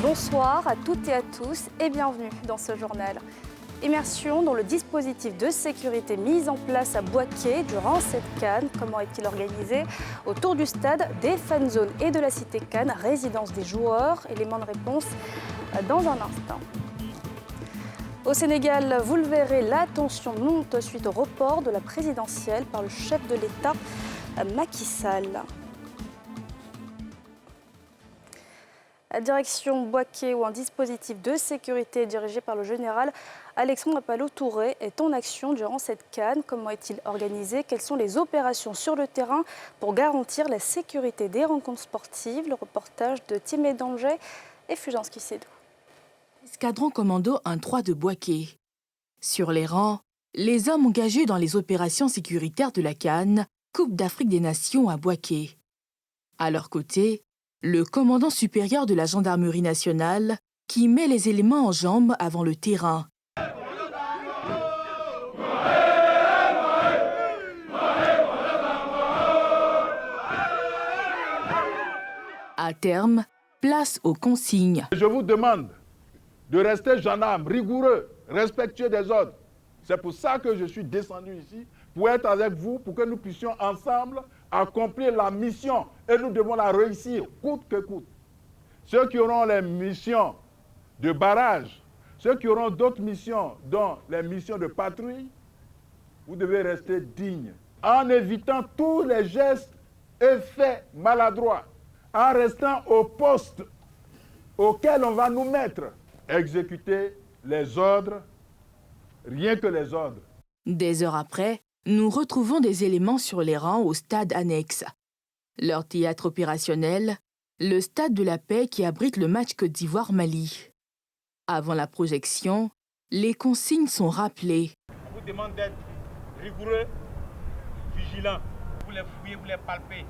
Bonsoir à toutes et à tous et bienvenue dans ce journal. Immersion dans le dispositif de sécurité mis en place à Bouaké durant cette CAN. Comment est-il organisé? Autour du stade, des fan zones et de la cité CAN, résidence des joueurs. Éléments de réponse dans un instant. Au Sénégal, vous le verrez, la tension monte suite au report de la présidentielle par le chef de l'État, Macky Sall. Direction Bouaké où un dispositif de sécurité dirigé par le général Alexandre Appalo-Touré est en action durant cette CAN. Comment est-il organisé? Quelles sont les opérations sur le terrain pour garantir la sécurité des rencontres sportives? Le reportage de Timé Danger et Fulgence Kissédou. Escadron commando 1-3 de Bouaké. Sur les rangs, les hommes engagés dans les opérations sécuritaires de la CAN, Coupe d'Afrique des Nations à Bouaké. À leur côté, le commandant supérieur de la gendarmerie nationale qui met les éléments en jambes avant le terrain. À terme, place aux consignes. Je vous demande de rester gendarme, rigoureux, respectueux des ordres. C'est pour ça que je suis descendu ici, pour être avec vous, pour que nous puissions ensemble accomplir la mission. Et nous devons la réussir, coûte que coûte. Ceux qui auront les missions de barrage, ceux qui auront d'autres missions, dont les missions de patrouille, vous devez rester dignes, en évitant tous les gestes et faits maladroits, en restant au poste auquel on va nous mettre. Exécuter les ordres, rien que les ordres. Des heures après, nous retrouvons des éléments sur les rangs au stade annexe. Leur théâtre opérationnel, le stade de la paix qui abrite le match Côte d'Ivoire-Mali. Avant la projection, les consignes sont rappelées. On vous demande d'être rigoureux, vigilant. Vous les fouillez, vous les palpez.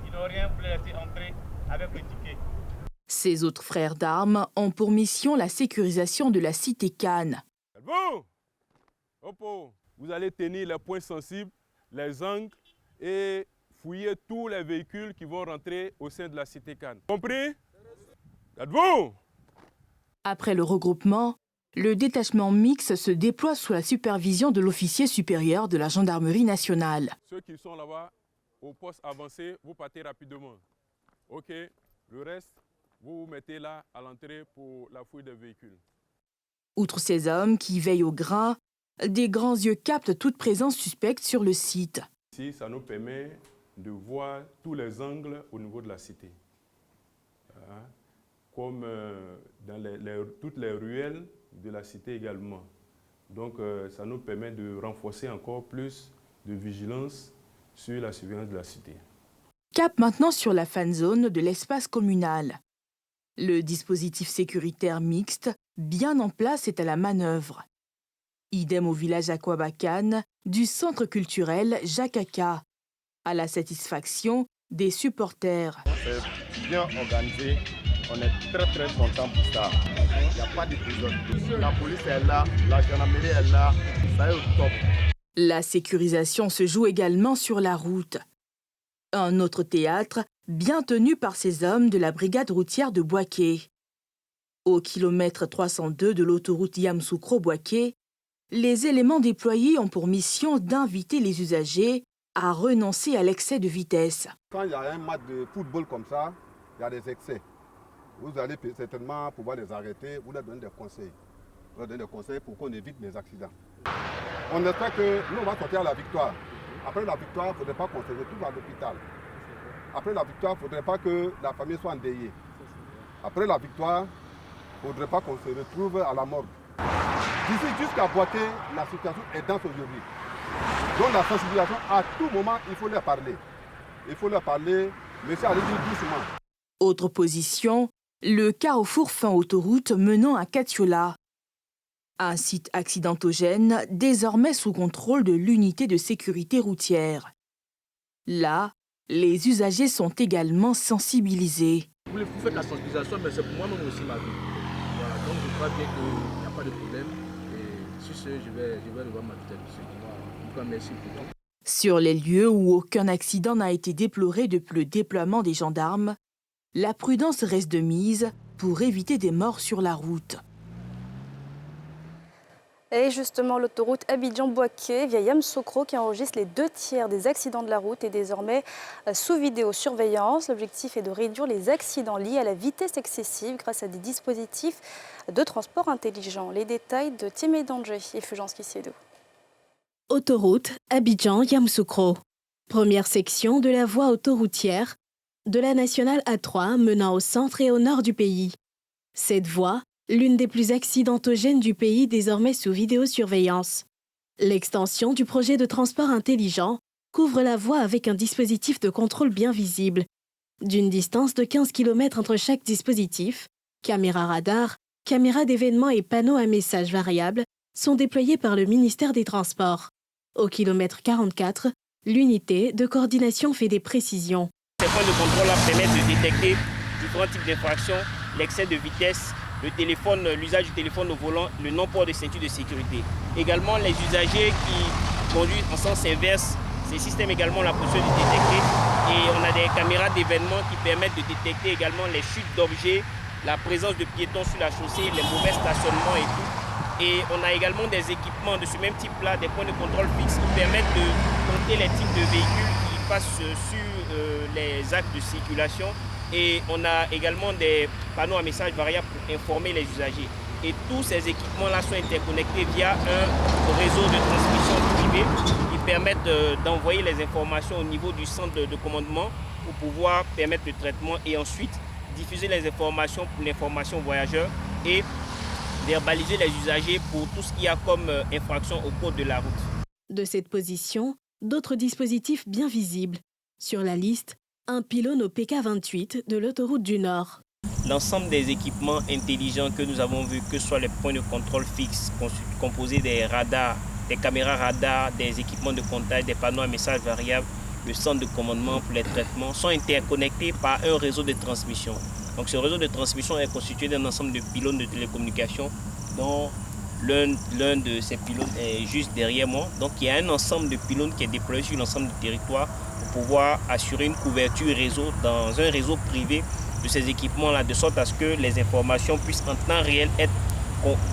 Ils n'ont rien, vous les laissez entrer avec le ticket. Ses autres frères d'armes ont pour mission la sécurisation de la cité CAN. Bon, vous allez tenir les points sensibles, les angles et fouiller tous les véhicules qui vont rentrer au sein de la cité CAN. Compris? Bon. Après le regroupement, le détachement mixte se déploie sous la supervision de l'officier supérieur de la gendarmerie nationale. Ceux qui sont là-bas, au poste avancé, vous partez rapidement. OK, le reste, vous vous mettez là à l'entrée pour la fouille des véhicules. Outre ces hommes qui veillent au grain, des grands yeux captent toute présence suspecte sur le site. Ici, ça nous permet de voir tous les angles au niveau de la cité. Comme dans toutes les ruelles de la cité également. Donc ça nous permet de renforcer encore plus de vigilance sur la surveillance de la cité. Cap maintenant sur la fan zone de l'espace communal. Le dispositif sécuritaire mixte, bien en place, est à la manœuvre. Idem au village Aquabacan du centre culturel Jakaka, à la satisfaction des supporters. C'est bien organisé, on est très content pour ça. Il n'y a pas de désordre. La police est là, la gendarmerie est là, ça est au top. La sécurisation se joue également sur la route. Un autre théâtre, bien tenu par ces hommes de la brigade routière de Bouaké. Au kilomètre 302 de l'autoroute Yamoussoukro-Bouaké, les éléments déployés ont pour mission d'inviter les usagers à renoncer à l'excès de vitesse. Quand il y a un match de football comme ça, il y a des excès. Vous allez certainement pouvoir les arrêter, vous leur donnez des conseils. Vous leur donnez des conseils pour qu'on évite les accidents. On espère que nous, on va sortir à la victoire. Après la victoire, il ne faudrait pas qu'on se retrouve à l'hôpital. Après la victoire, il ne faudrait pas que la famille soit endeuillée. Après la victoire, il ne faudrait pas qu'on se retrouve à la morgue. D'ici jusqu'à Bouaké, la situation est dense aujourd'hui. Donc la sensibilisation, à tout moment, il faut leur parler. Il faut leur parler, mais c'est aller doucement. Autre position, le carrefour fin autoroute menant à Katiola. Un site accidentogène désormais sous contrôle de l'unité de sécurité routière. Là, les usagers sont également sensibilisés. Vous faites la sensibilisation, mais c'est pour moi-même aussi ma vie. Voilà, donc je crois bien qu'il n'y a pas de problème. Et sur ce, je vais devoir m'habituer dessus. En tout cas, merci pour tout. Sur les lieux où aucun accident n'a été déploré depuis le déploiement des gendarmes, la prudence reste de mise pour éviter des morts sur la route. Et justement, l'autoroute Abidjan-Bouaké via Yamoussoukro qui enregistre les 2/3 des accidents de la route est désormais sous vidéosurveillance. L'objectif est de réduire les accidents liés à la vitesse excessive grâce à des dispositifs de transport intelligent. Les détails de Timé Danger et Fulgence Kissiedo. Autoroute Abidjan-Yamoussoukro. Première section de la voie autoroutière de la nationale A3 menant au centre et au nord du pays. Cette voie, l'une des plus accidentogènes du pays, désormais sous vidéosurveillance. L'extension du projet de transport intelligent couvre la voie avec un dispositif de contrôle bien visible. D'une distance de 15 km entre chaque dispositif, caméras radar, caméras d'événements et panneaux à messages variables sont déployés par le ministère des Transports. Au kilomètre 44, l'unité de coordination fait des précisions. Ces points de contrôle permettent de détecter différents types d'infractions, l'excès de vitesse, l'usage du téléphone au volant, le non-port de ceinture de sécurité. Également, les usagers qui conduisent en sens inverse, ces systèmes également ont la possibilité de détecter. Et on a des caméras d'événements qui permettent de détecter également les chutes d'objets, la présence de piétons sur la chaussée, les mauvais stationnements et tout. Et on a également des équipements de ce même type-là, des points de contrôle fixes qui permettent de compter les types de véhicules qui passent sur les axes de circulation. Et on a également des panneaux à messages variables pour informer les usagers. Et tous ces équipements-là sont interconnectés via un réseau de transmission privé qui permettent d'envoyer les informations au niveau du centre de commandement pour pouvoir permettre le traitement et ensuite diffuser les informations pour l'information voyageurs et verbaliser les usagers pour tout ce qu'il y a comme infraction au code de la route. De cette position, d'autres dispositifs bien visibles. Sur la liste, un pylône au PK28 de l'autoroute du Nord. L'ensemble des équipements intelligents que nous avons vus, que ce soit les points de contrôle fixes composés des radars, des caméras radars, des équipements de comptage, des panneaux à messages variables, le centre de commandement pour les traitements, sont interconnectés par un réseau de transmission. Donc ce réseau de transmission est constitué d'un ensemble de pylônes de télécommunications dont l'un de ces pylônes est juste derrière moi. Donc il y a un ensemble de pylônes qui est déployé sur l'ensemble du territoire pour pouvoir assurer une couverture réseau dans un réseau privé de ces équipements-là, de sorte à ce que les informations puissent en temps réel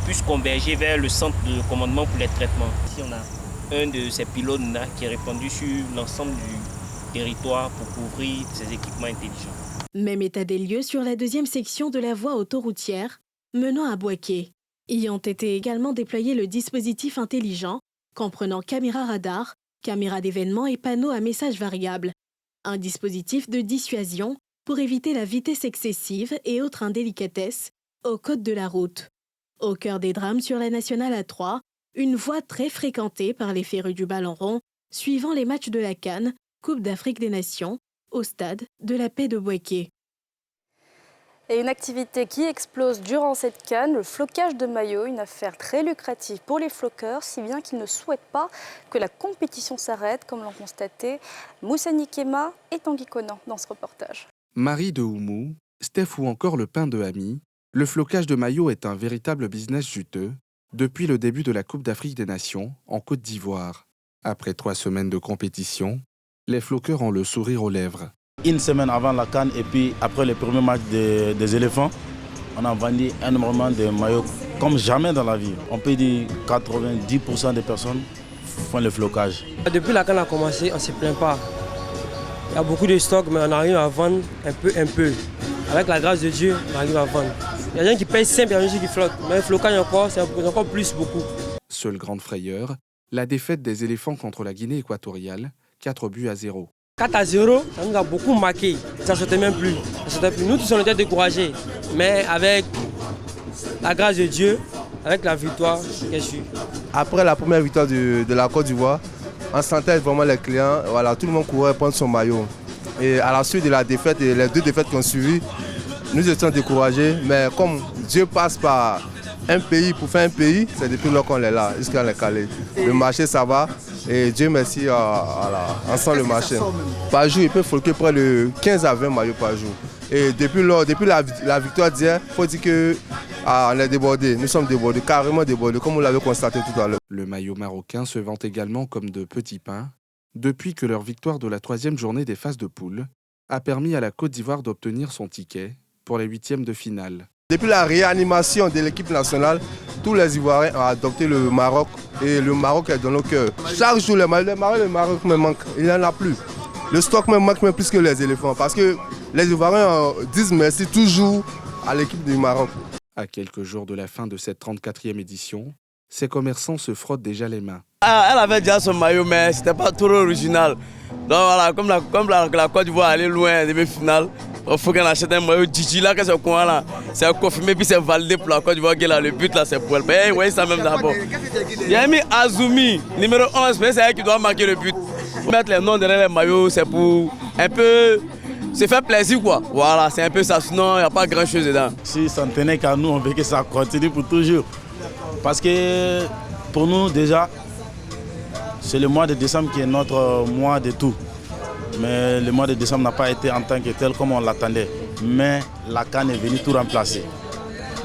puissent converger vers le centre de commandement pour les traitements. Ici on a un de ces pylônes-là qui est répandu sur l'ensemble du territoire pour couvrir ces équipements intelligents. Même état des lieux sur la deuxième section de la voie autoroutière menant à Bouaké. Y ont été également déployés le dispositif intelligent comprenant caméras radar, caméras d'événements et panneaux à messages variables. Un dispositif de dissuasion pour éviter la vitesse excessive et autres indélicatesses au code de la route. Au cœur des drames sur la nationale A3, une voie très fréquentée par les férus du ballon rond suivant les matchs de la CAN, Coupe d'Afrique des Nations, au stade de la Paix de Bouaké. Et une activité qui explose durant cette CAN, le flocage de maillots, une affaire très lucrative pour les floqueurs, si bien qu'ils ne souhaitent pas que la compétition s'arrête, comme l'ont constaté Moussa Nikema et Tanguy Conan dans ce reportage. Marie de Oumou, Steph ou encore le pain de Ami, le flocage de maillots est un véritable business juteux depuis le début de la Coupe d'Afrique des Nations en Côte d'Ivoire. Après 3 semaines de compétition, les floqueurs ont le sourire aux lèvres. Une semaine avant la CAN et puis après le premier match des éléphants, on a vendu énormément de maillots comme jamais dans la vie. On peut dire 90% des personnes font le flocage. Depuis la CAN a commencé, on ne se plaint pas. Il y a beaucoup de stocks, mais on arrive à vendre un peu. Avec la grâce de Dieu, on arrive à vendre. Il y a des gens qui payent simple, il y a des gens qui floquent. Mais le flocage encore, c'est encore plus beaucoup. Seule grande frayeur, la défaite des éléphants contre la Guinée équatoriale, 4-0. 4-0, ça nous a beaucoup marqué. Ça ne sortait même plus. Nous tous on était découragés. Mais avec la grâce de Dieu, avec la victoire, c'est sûr. Après la première victoire de la Côte d'Ivoire, on sentait vraiment les clients. Voilà, tout le monde courait prendre son maillot. Et à la suite de la défaite et les 2 défaites qui ont suivi, nous étions découragés. Mais comme Dieu passe par un pays pour faire un pays, c'est depuis là qu'on est là, jusqu'à les caler. Le marché, ça va. Et Dieu merci, on sent le marché. Par jour, il peut floquer près de 15 à 20 maillots par jour. Et depuis la victoire d'hier, il faut dire qu'on est débordé. Nous sommes débordés, carrément débordés, comme vous l'avez constaté tout à l'heure. Le maillot marocain se vante également comme de petits pains, depuis que leur victoire de la 3e journée des phases de poule a permis à la Côte d'Ivoire d'obtenir son ticket pour les 8e de finale. Depuis la réanimation de l'équipe nationale, tous les Ivoiriens ont adopté le Maroc et le Maroc est dans nos cœurs. Chaque jour, le Maroc me manque, il n'y en a plus. Le stock me manque même plus que les éléphants parce que les Ivoiriens disent merci toujours à l'équipe du Maroc. À quelques jours de la fin de cette 34e édition, ces commerçants se frottent déjà les mains. Elle avait déjà son maillot, mais ce n'était pas trop original. Donc voilà, comme la Côte d'Ivoire allait loin des demi-finales, il faut qu'on achète un maillot Gigi là, que ce coin là, c'est confirmé puis c'est validé pour la Côte d'Ivoire. Le but là, c'est pour elle. Mais oui, ça même d'abord. Il y a mis Azumi, numéro 11, mais c'est elle qui doit marquer le but. Mettre les noms derrière les maillots, c'est pour un peu se faire plaisir quoi. Voilà, c'est un peu ça, sinon il n'y a pas grand chose dedans. Si ça ne tenait qu'à nous, on veut que ça continue pour toujours. Parce que pour nous déjà, c'est le mois de décembre qui est notre mois de tout. Mais le mois de décembre n'a pas été en tant que tel comme on l'attendait. Mais la CAN est venue tout remplacer.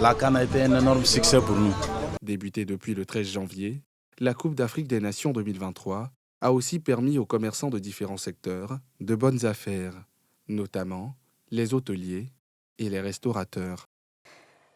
La CAN a été un énorme succès pour nous. Débutée depuis le 13 janvier, la Coupe d'Afrique des Nations 2023 a aussi permis aux commerçants de différents secteurs de bonnes affaires, notamment les hôteliers et les restaurateurs.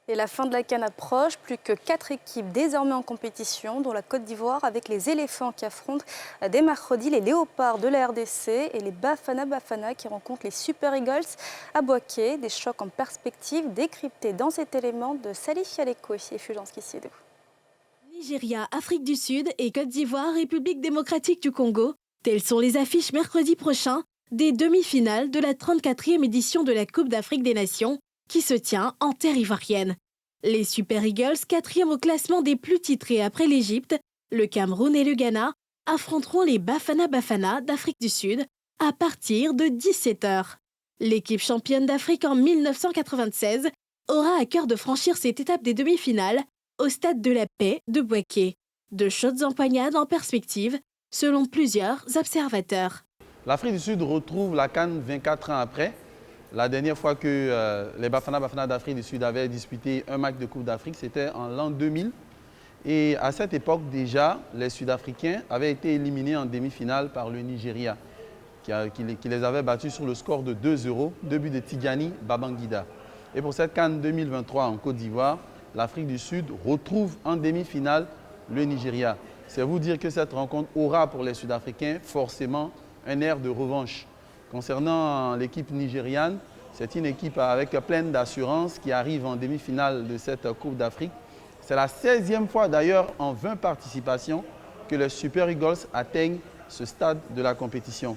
Et la fin de la CAN approche, plus que 4 équipes désormais en compétition, dont la Côte d'Ivoire avec les éléphants qui affrontent dès mercredi les léopards de la RDC et les Bafana qui rencontrent les Super Eagles à Bouaké. Des chocs en perspective décryptés dans cet élément de Salif Yaleko et Fulgence Kissiedo. Nigeria, Afrique du Sud et Côte d'Ivoire, République démocratique du Congo, telles sont les affiches mercredi prochain des demi-finales de la 34e édition de la Coupe d'Afrique des Nations qui se tient en terre ivoirienne. Les Super Eagles, 4e au classement des plus titrés après l'Égypte, le Cameroun et le Ghana, affronteront les Bafana d'Afrique du Sud à partir de 17h. L'équipe championne d'Afrique en 1996 aura à cœur de franchir cette étape des demi-finales au Stade de la Paix de Bouaké. De chaudes empoignades en perspective, selon plusieurs observateurs. L'Afrique du Sud retrouve la CAN 24 ans après. La dernière fois que les Bafana d'Afrique du Sud avaient disputé un match de Coupe d'Afrique, c'était en l'an 2000. Et à cette époque déjà, les Sud-Africains avaient été éliminés en demi-finale par le Nigeria, qui les avait battus sur le score de 2-0, 2 buts de Tigani Babangida. Et pour cette CAN 2023 en Côte d'Ivoire, l'Afrique du Sud retrouve en demi-finale le Nigeria. C'est vous dire que cette rencontre aura pour les Sud-Africains forcément un air de revanche. Concernant l'équipe nigériane, c'est une équipe avec plein d'assurance qui arrive en demi-finale de cette Coupe d'Afrique. C'est la 16e fois d'ailleurs en 20 participations que les Super Eagles atteignent ce stade de la compétition.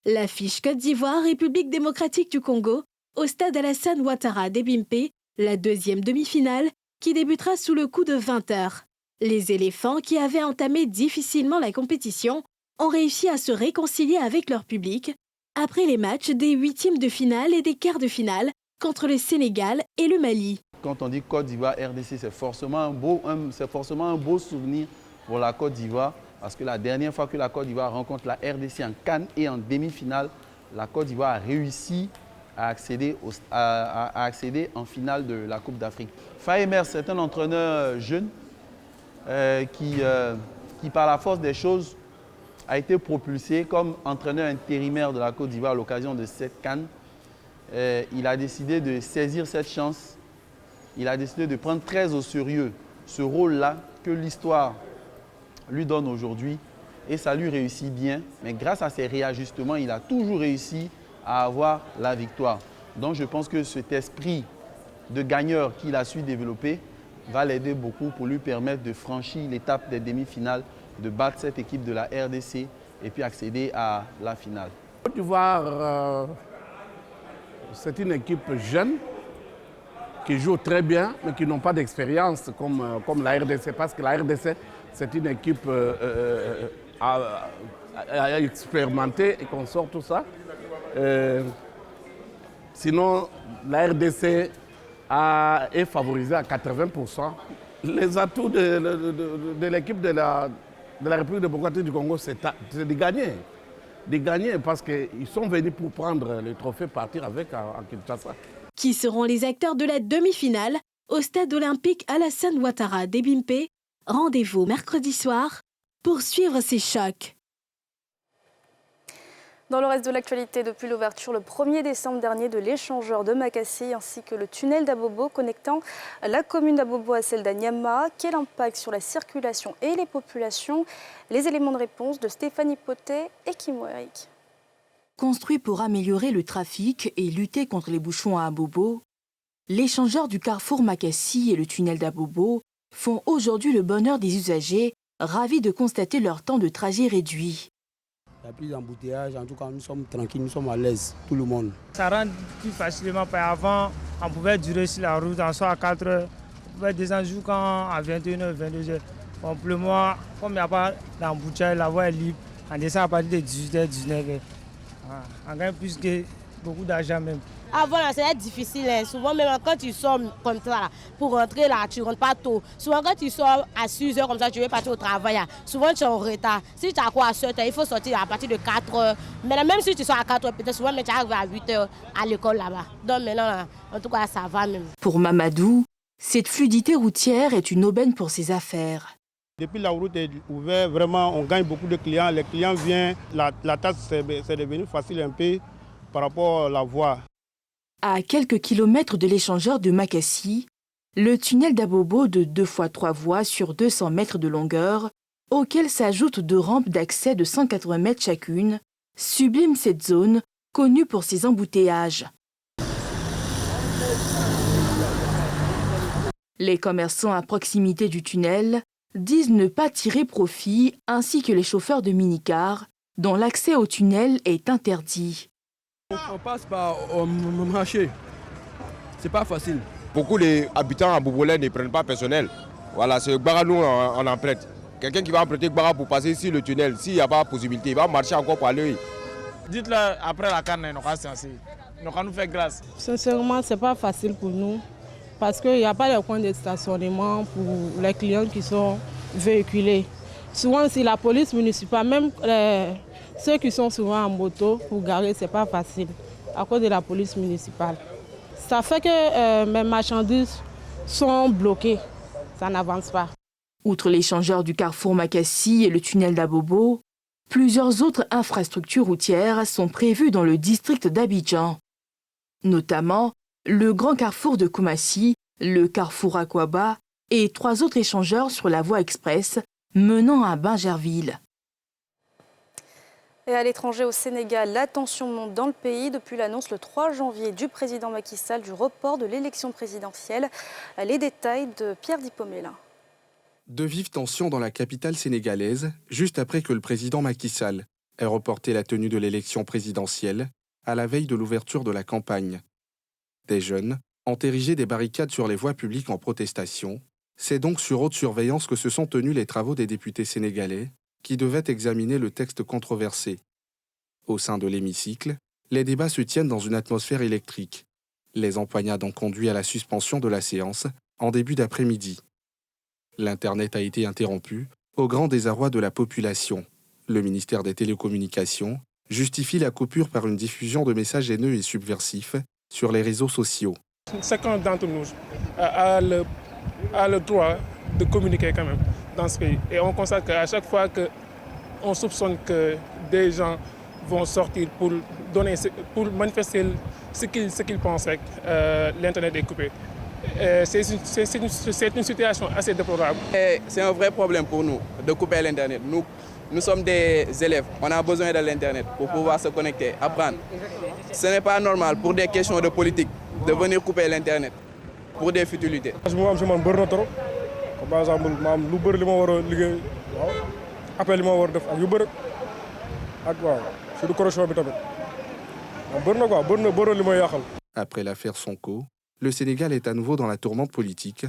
L'affiche Côte d'Ivoire, République démocratique du Congo, au stade Alassane Ouattara d'Ebimpe, la 2e demi-finale qui débutera sous le coup de 20h. Les éléphants, qui avaient entamé difficilement la compétition, ont réussi à se réconcilier avec leur public après les matchs des 8e de finale et des quarts de finale contre le Sénégal et le Mali. Quand on dit Côte d'Ivoire, RDC, c'est forcément un beau souvenir pour la Côte d'Ivoire parce que la dernière fois que la Côte d'Ivoire rencontre la RDC en CAN et en demi-finale, la Côte d'Ivoire a réussi à accéder en finale de la Coupe d'Afrique. Faye Mers, c'est un entraîneur jeune qui, par la force des choses, a été propulsé comme entraîneur intérimaire de la Côte d'Ivoire à l'occasion de cette CAN. Il a décidé de saisir cette chance. Il a décidé de prendre très au sérieux ce rôle-là que l'histoire lui donne aujourd'hui. Et ça lui réussit bien. Mais grâce à ses réajustements, il a toujours réussi à avoir la victoire. Donc je pense que cet esprit de gagneur qu'il a su développer va l'aider beaucoup pour lui permettre de franchir l'étape des demi-finales, de battre cette équipe de la RDC et puis accéder à la finale. Côte d'Ivoire, c'est une équipe jeune qui joue très bien, mais qui n'ont pas d'expérience comme la RDC, parce que la RDC, c'est une équipe à expérimenter et qu'on sort tout ça. Sinon, la RDC est favorisée à 80%. Les atouts de l'équipe de la République démocratique du Congo, c'est de gagner. de gagner parce qu'ils sont venus pour prendre le trophée, partir avec à Kinshasa. Qui seront les acteurs de la demi-finale au stade olympique Alassane Ouattara d'Ebimpe? Rendez-vous mercredi soir pour suivre ces chocs. Dans le reste de l'actualité, depuis l'ouverture le 1er décembre dernier de l'échangeur de Makassi ainsi que le tunnel d'Abobo connectant la commune d'Abobo à celle d'Anyama, quel impact sur la circulation et les populations? Les éléments de réponse de Stéphanie Potet et Kim Werik. Construit pour améliorer le trafic et lutter contre les bouchons à Abobo, l'échangeur du carrefour Makassi et le tunnel d'Abobo font aujourd'hui le bonheur des usagers, ravis de constater leur temps de trajet réduit. Il n'y a plus d'embouteillage, en tout cas nous sommes tranquilles, nous sommes à l'aise, tout le monde. Ça rend plus facilement, avant on pouvait durer sur la route en soit à 4 heures, on pouvait descendre jusqu'à 21h, 22h. Bon, pour le moment, comme il n'y a pas d'embouteillage, la voie est libre, on descend à partir de 18h, 19h. On gagne plus que beaucoup d'argent même. Avant, c'était difficile. Hein. Souvent, même quand tu sors comme ça, pour rentrer là, tu ne rentres pas tôt. Souvent, quand tu sors à 6 heures comme ça, tu veux partir au travail. Souvent, tu es en retard. Si tu as quoi à 7 heures, il faut sortir à partir de 4 heures. Mais même si tu sors à 4 heures, peut-être souvent, mais tu arrives à 8 heures à l'école là-bas. Donc maintenant, en tout cas, ça va même. Pour Mamadou, cette fluidité routière est une aubaine pour ses affaires. Depuis la route est ouverte, vraiment, on gagne beaucoup de clients. Les clients viennent, la tâche, c'est devenu facile un peu par rapport à la voie. À quelques kilomètres de l'échangeur de Makassi, le tunnel d'Abobo de 2 x 3 voies sur 200 mètres de longueur, auquel s'ajoutent 2 rampes d'accès de 180 mètres chacune, sublime cette zone connue pour ses embouteillages. Les commerçants à proximité du tunnel disent ne pas tirer profit, ainsi que les chauffeurs de minicars, dont l'accès au tunnel est interdit. On passe par le marché. C'est pas facile. Beaucoup d'habitants à Bobolais ne prennent pas personnel. Voilà, c'est Gbara, nous on en prête. Quelqu'un qui va emprunter Gbara pour passer ici le tunnel, s'il n'y a pas de possibilité, il va marcher encore par l'œil. Dites-le après la canne, nous allons nous faire grâce. Sincèrement, c'est pas facile pour nous parce qu'il n'y a pas de point de stationnement pour les clients qui sont véhiculés. Souvent, si la police municipale, même ceux qui sont souvent en moto pour garer, ce n'est pas facile à cause de la police municipale. Ça fait que mes marchandises sont bloquées, ça n'avance pas. Outre l'échangeur du carrefour Makassi et le tunnel d'Abobo, plusieurs autres infrastructures routières sont prévues dans le district d'Abidjan. Notamment le grand carrefour de Koumassi, le carrefour Akwaba et 3 autres échangeurs sur la voie express menant à Bingerville. Et à l'étranger, au Sénégal, la tension monte dans le pays depuis l'annonce le 3 janvier du président Macky Sall du report de l'élection présidentielle. Les détails de Pierre Dipomela. De vives tensions dans la capitale sénégalaise, juste après que le président Macky Sall ait reporté la tenue de l'élection présidentielle à la veille de l'ouverture de la campagne. Des jeunes ont érigé des barricades sur les voies publiques en protestation. C'est donc sur haute surveillance que se sont tenus les travaux des députés sénégalais qui devaient examiner le texte controversé. Au sein de l'hémicycle, les débats se tiennent dans une atmosphère électrique. Les empoignades ont conduit à la suspension de la séance en début d'après-midi. L'Internet a été interrompu au grand désarroi de la population. Le ministère des Télécommunications justifie la coupure par une diffusion de messages haineux et subversifs sur les réseaux sociaux. Chacun d'entre nous a le droit de communiquer quand même dans ce pays. Et on constate qu'à chaque fois qu'on soupçonne que des gens vont sortir pour manifester ce qu'ils pensent, l'Internet est coupé. C'est une situation assez déplorable. C'est un vrai problème pour nous de couper l'Internet. Nous sommes des élèves, on a besoin de l'Internet pour pouvoir se connecter, apprendre. Ce n'est pas normal pour des questions de politique de venir couper l'Internet pour des futilités. Par exemple, lu bëri li ma war a liggéey waaw appel li ma war a def ak yu bëri ak waaw surtout correction bi tamit bëri na quoi bëri na li may yàqal. Après l'affaire Sonko, le Sénégal est à nouveau dans la tourmente politique,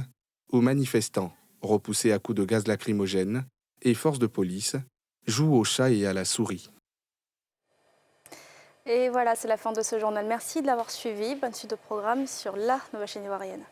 où manifestants, repoussés à coups de gaz lacrymogène, et forces de police jouent au chat et à la souris. Et voilà, c'est la fin de ce journal. Merci de l'avoir suivi. Bonne suite de programme sur la nouvelle chaîne ivoirienne.